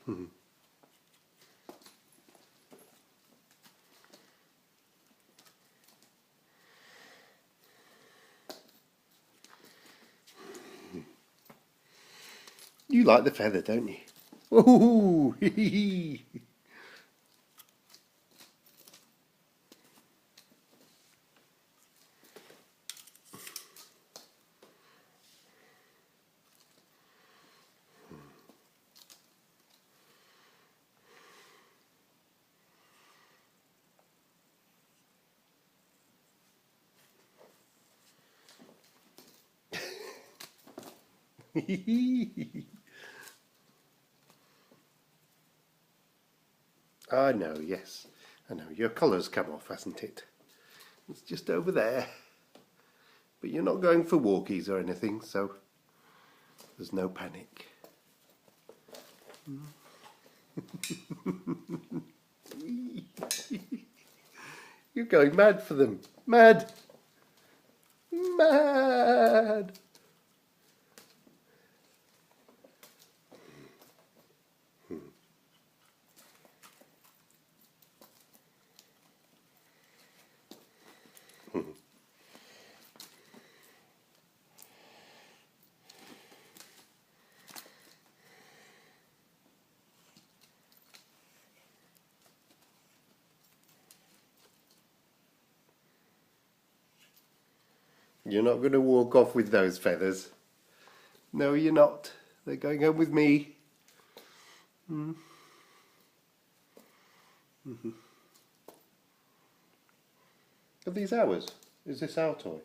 You like the feather, don't you? Ooh, hee hee hee. I know, yes. I know. Your collar's come off, hasn't it? It's just over there. But you're not going for walkies or anything, so there's no panic. You're going mad for them. Mad! Mad! You're not going to walk off with those feathers. No, you're not. They're going home with me. Are these ours? Is this our toy?